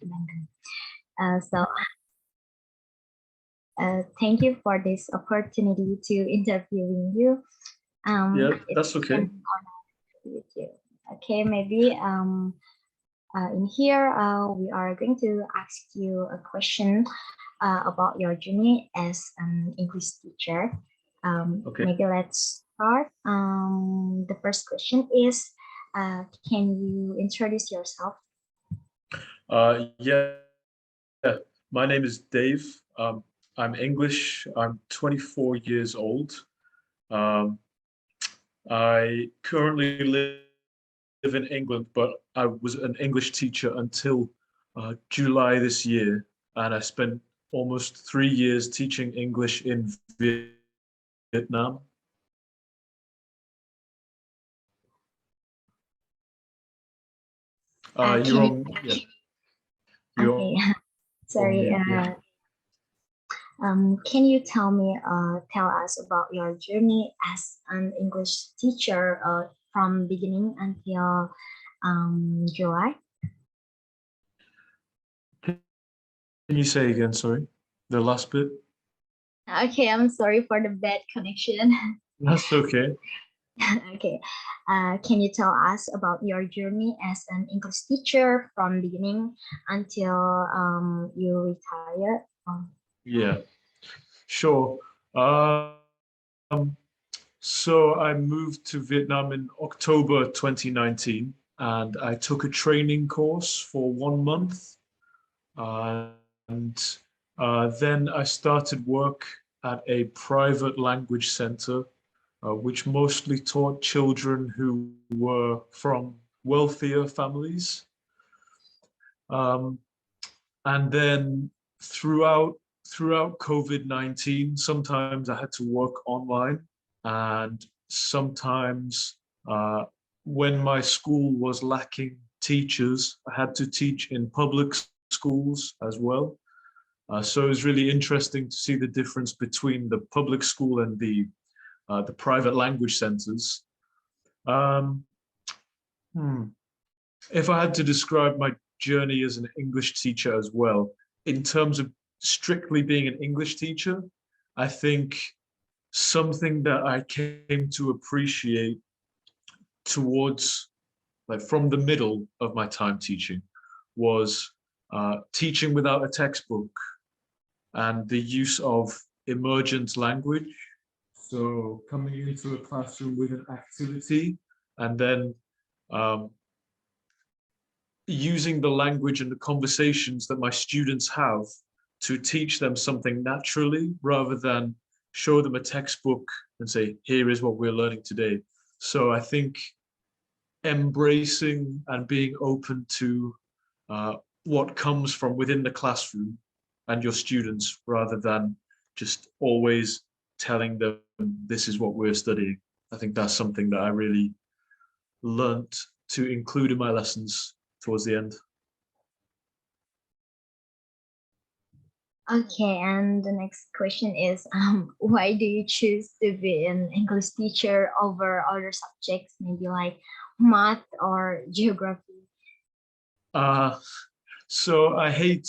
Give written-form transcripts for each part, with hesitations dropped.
Bandung. So thank you for this opportunity to interviewing you. Yeah, It's that's okay. an honor with you. Okay, maybe in here we are going to ask you a question about your journey as an English teacher. Okay. Maybe let's start. The first question is, can you introduce yourself? Yeah, my name is Dave. I'm English. I'm 24 years old. Um, I currently live in England, but I was an English teacher until July this year, and I spent almost 3 years teaching English in Vietnam. You're Can you? on, yeah, you're Okay, on mute. Yeah. sorry. Can you tell us about your journey as an English teacher from beginning until July? Can you say again? Sorry, the last bit. Okay, I'm sorry for the bad connection. That's okay. Okay, can you tell us about your journey as an English teacher from beginning until you retire? Yeah, sure. So I moved to Vietnam in October 2019, and I took a training course for 1 month. And then I started work at a private language center, which mostly taught children who were from wealthier families. Um, and then throughout throughout COVID-19, sometimes I had to work online, and sometimes when my school was lacking teachers, I had to teach in public schools as well. So it was really interesting to see the difference between the public school and the private language centers. Um, hmm. If I had to describe my journey as an English teacher as well, in terms of strictly being an English teacher, I think something that I came to appreciate towards, like from the middle of my time teaching, was teaching without a textbook and the use of emergent language. So coming into a classroom with an activity and then um, using the language and the conversations that my students have to teach them something naturally rather than show them a textbook and say, here is what we're learning today. So I think embracing and being open to uh, what comes from within the classroom and your students rather than just always telling them this is what we're studying. I think that's something that I really learnt to include in my lessons towards the end. Okay, and the next question is, why do you choose to be an English teacher over other subjects, maybe like math or geography? Uh, so I hate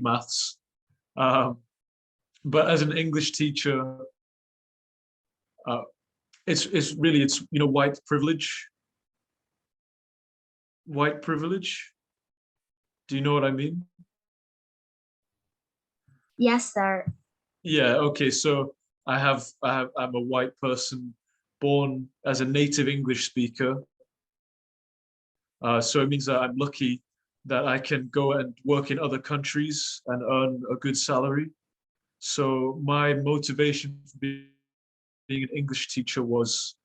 maths, um, but as an English teacher, uh, it's white privilege. Do you know what I mean? Yes, sir. Yeah. Okay. So I'm a white person born as a native English speaker. So it means that I'm lucky that I can go and work in other countries and earn a good salary. So my motivation for being an English teacher was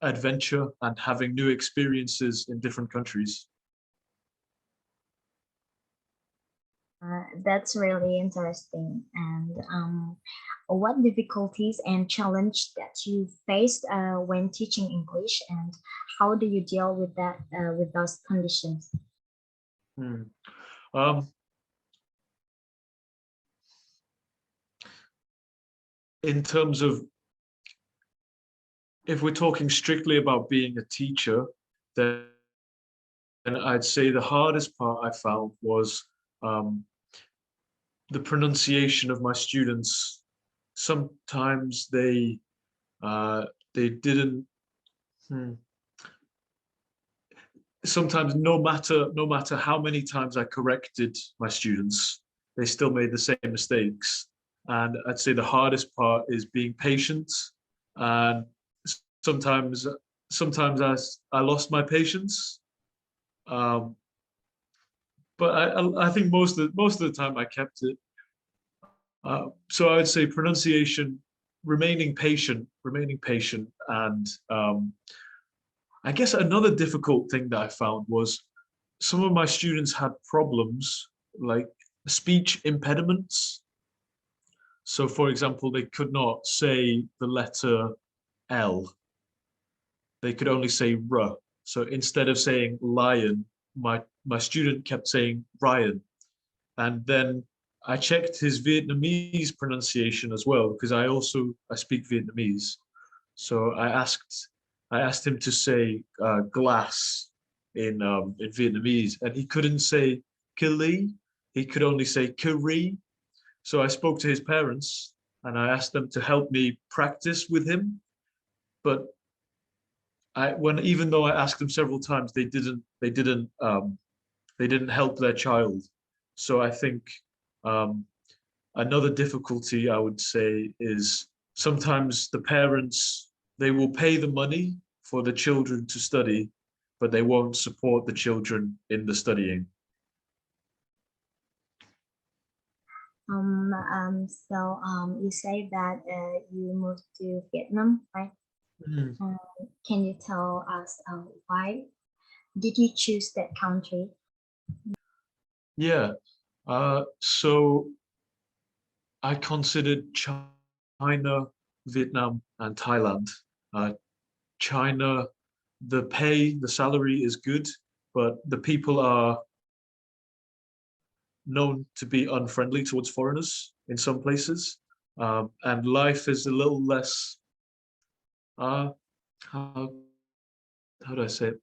adventure and having new experiences in different countries. That's really interesting. And what difficulties and challenge that you faced when teaching English, and how do you deal with that with those conditions? Hmm. Um, in terms of, if we're talking strictly about being a teacher, then I'd say the hardest part I found was um, the pronunciation of my students, sometimes they didn't. Hmm, Sometimes no matter how many times I corrected my students, they still made the same mistakes. And I'd say the hardest part is being patient. And sometimes sometimes I lost my patience. Um, but I think most of the time I kept it. So I would say pronunciation, remaining patient, and I guess another difficult thing that I found was some of my students had problems like speech impediments. So, for example, they could not say the letter L, they could only say R. So instead of saying lion, my student kept saying Ryan. And then I checked his Vietnamese pronunciation as well, because I speak Vietnamese. So I asked him to say glass in Vietnamese, and he couldn't say Kili. He could only say Kiri. So I spoke to his parents and I asked them to help me practice with him. But even though I asked them several times, they didn't help their child. So I think um, another difficulty I would say is sometimes the parents, they will pay the money for the children to study, but they won't support the children in the studying. You say that you moved to Vietnam, right? Mm. Um, can you tell us why did you choose that country? Yeah. So I considered China, Vietnam, and Thailand. Uh, China, the salary is good, but the people are known to be unfriendly towards foreigners in some places. And life is a little less, uh, how, how do I say it?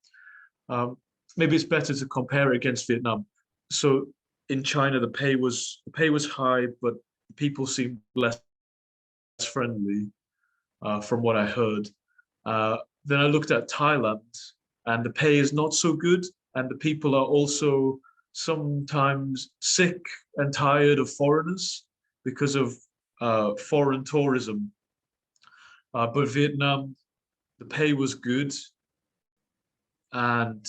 Um, Maybe it's better to compare it against Vietnam. So in China, the pay was high, but people seemed less friendly, from what I heard. Then I looked at Thailand, and the pay is not so good, and the people are also sometimes sick and tired of foreigners because of foreign tourism. But Vietnam, the pay was good, and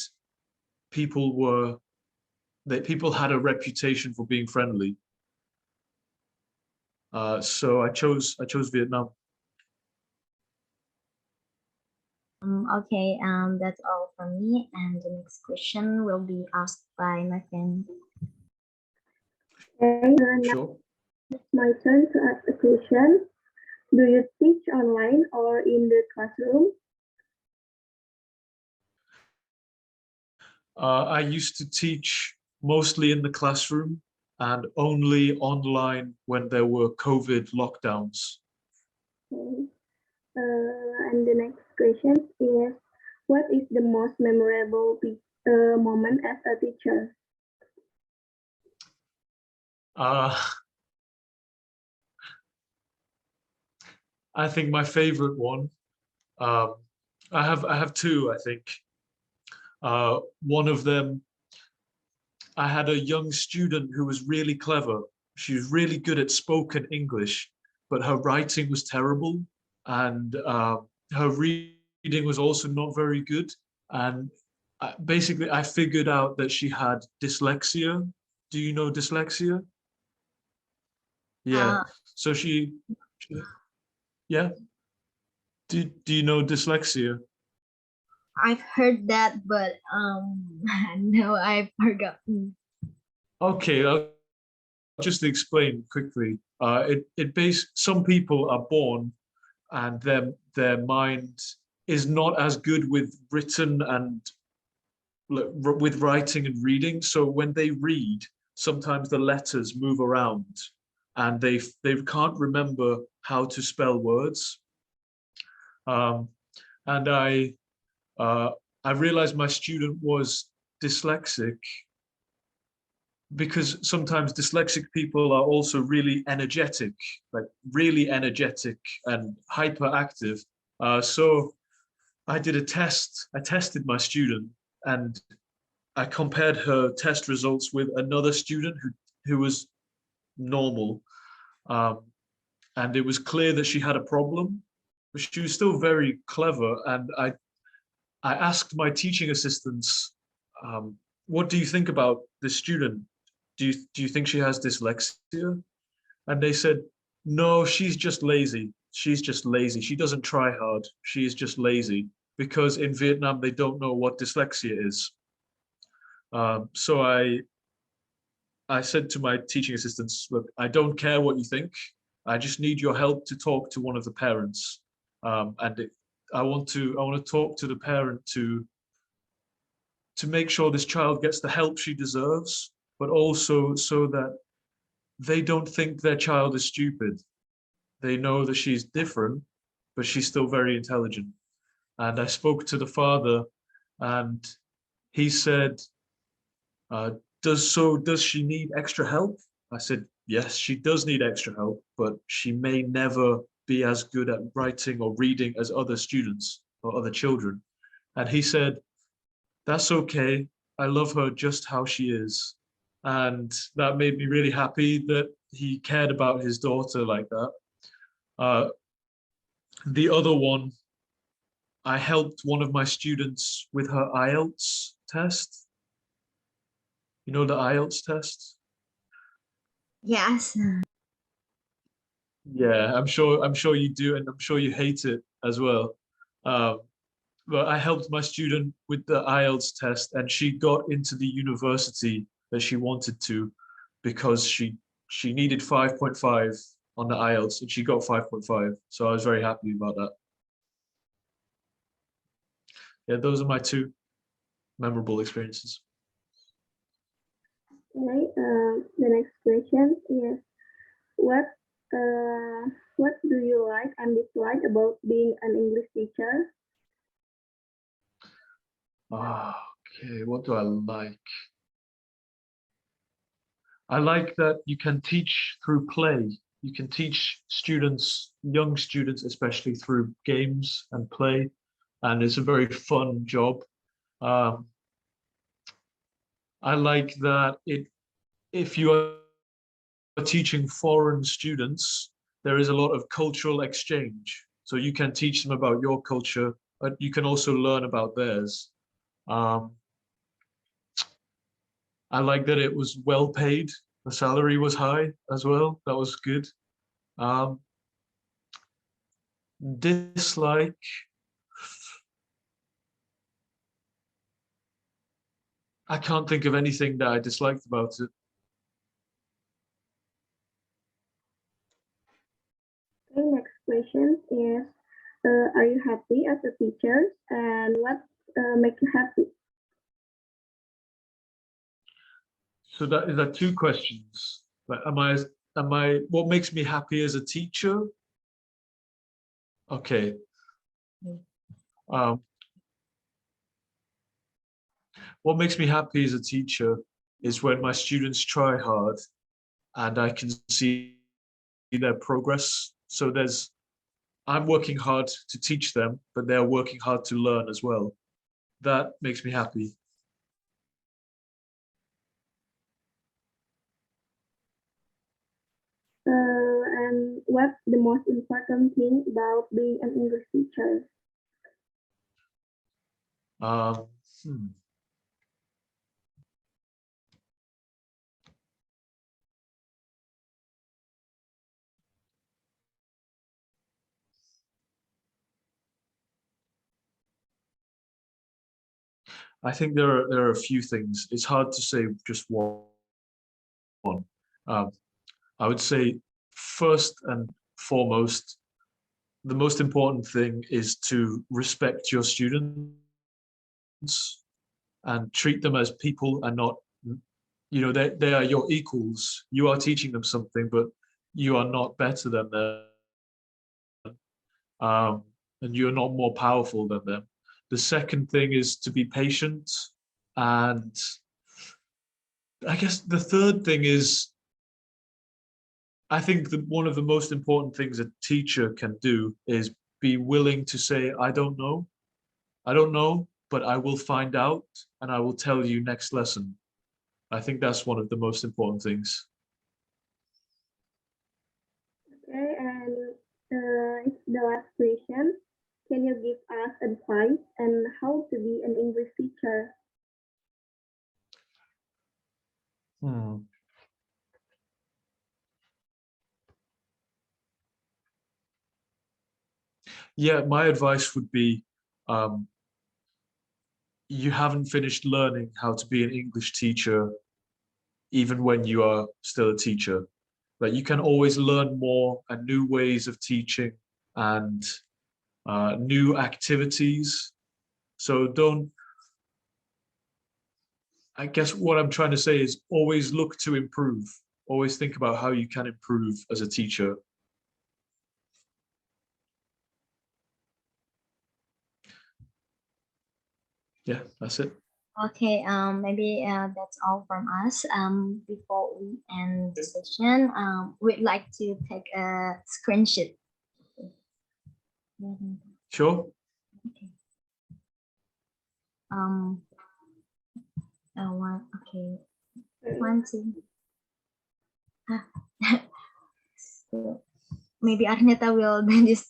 people were people had a reputation for being friendly. So I chose Vietnam. Okay, that's all from me. And the next question will be asked by my friend. Okay, Sure. now it's my turn to ask a question. Do you teach online or in the classroom? I used to teach mostly in the classroom and only online when there were COVID lockdowns. Okay. And the next question is, what is the most memorable moment as a teacher? Uh, I think my favorite one. Um, I have two. I think one of them. I had a young student who was really clever. She was really good at spoken English, but her writing was terrible, and her reading was also not very good. And basically, I figured out that she had dyslexia. Do you know dyslexia? Yeah. Uh, So yeah. Do you know dyslexia? I've heard that, but no, I've forgotten. Okay, I'll just explain quickly. Some people are born and their mind is not as good with written and with writing and reading. So when they read, sometimes the letters move around, and they can't remember how to spell words. Um, and uh, I realized my student was dyslexic, because sometimes dyslexic people are also really energetic, like really energetic and hyperactive. So I did a test. I tested my student, and I compared her test results with another student who was normal. Um, and it was clear that she had a problem, but she was still very clever. And I asked my teaching assistants, what do you think about this student? Do you think she has dyslexia? And they said, no, she's just lazy. She's just lazy. She doesn't try hard. She is just lazy, because in Vietnam, they don't know what dyslexia is. So I said to my teaching assistants, look, I don't care what you think. I just need your help to talk to one of the parents. I want to talk to the parent to make sure this child gets the help she deserves, but also so that they don't think their child is stupid. They know that she's different, but she's still very intelligent. And I spoke to the father, and he said, uh, does she need extra help? I said, yes, she does need extra help, but she may never be as good at writing or reading as other students or other children. And he said, that's okay. I love her just how she is. And that made me really happy that he cared about his daughter like that. Uh, the other one, I helped one of my students with her IELTS test. You know the IELTS test? Yes. Yeah, I'm sure you do, and I'm sure you hate it as well. Um, but I helped my student with the IELTS test, and she got into the university that she wanted to, because she needed 5.5 on the IELTS, and she got 5.5. So I was very happy about that. Yeah, those are my two memorable experiences. Okay, the next question is what what do you like and dislike about being an English teacher? Okay, what do I like? I like that you can teach through play. You can teach students, young students especially, through games and play, and it's a very fun job. Um, I like that if you are teaching foreign students, there is a lot of cultural exchange. So you can teach them about your culture, but you can also learn about theirs. Um, I like that it was well paid. The salary was high as well. That was good. Um, Dislike. I can't think of anything that I disliked about it. Okay, next question is are you happy as a teacher and what makes you happy? So that is that two questions. Like, what makes me happy as a teacher? Okay. Um, what makes me happy as a teacher is when my students try hard and I can see their progress. So I'm working hard to teach them, but they're working hard to learn as well. That makes me happy. And what's the most important thing about being an English teacher? Um, hmm. I think there are a few things. It's hard to say just one. Um, I would say first and foremost, the most important thing is to respect your students and treat them as people and not, they are your equals. You are teaching them something, but you are not better than them, um, and you're not more powerful than them. The second thing is to be patient and I guess the third thing is, I think that one of the most important things a teacher can do is be willing to say, I don't know. I don't know, but I will find out and I will tell you next lesson. I think that's one of the most important things. Okay, and it's the last question. Can you give us advice on how to be an English teacher? Hmm. Yeah, my advice would be, um, you haven't finished learning how to be an English teacher, even when you are still a teacher. Like you can always learn more and new ways of teaching and new activities. So don't, I guess what I'm trying to say is always look to improve. Always think about how you can improve as a teacher. Yeah, that's it. Okay, maybe that's all from us. Before we end the session, we'd like to take a screenshot. Sure. Okay. One. Okay. One, two. Ah. So maybe Arneta will do this.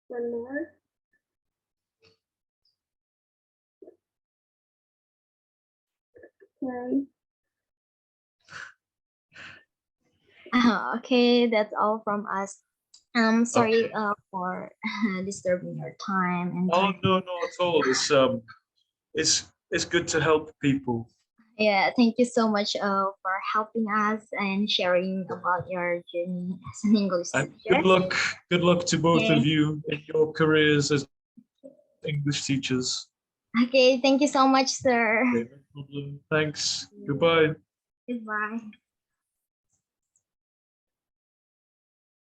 One more. Okay. Okay, that's all from us. Okay. Sorry for disturbing your time and Oh time. no, not at all. It's good to help people. Yeah, thank you so much for helping us and sharing about your journey as an English And teacher. good luck to both Okay. of you in your careers as English teachers. Okay, thank you so much, sir. Okay, no problem. Thanks. Goodbye. Goodbye.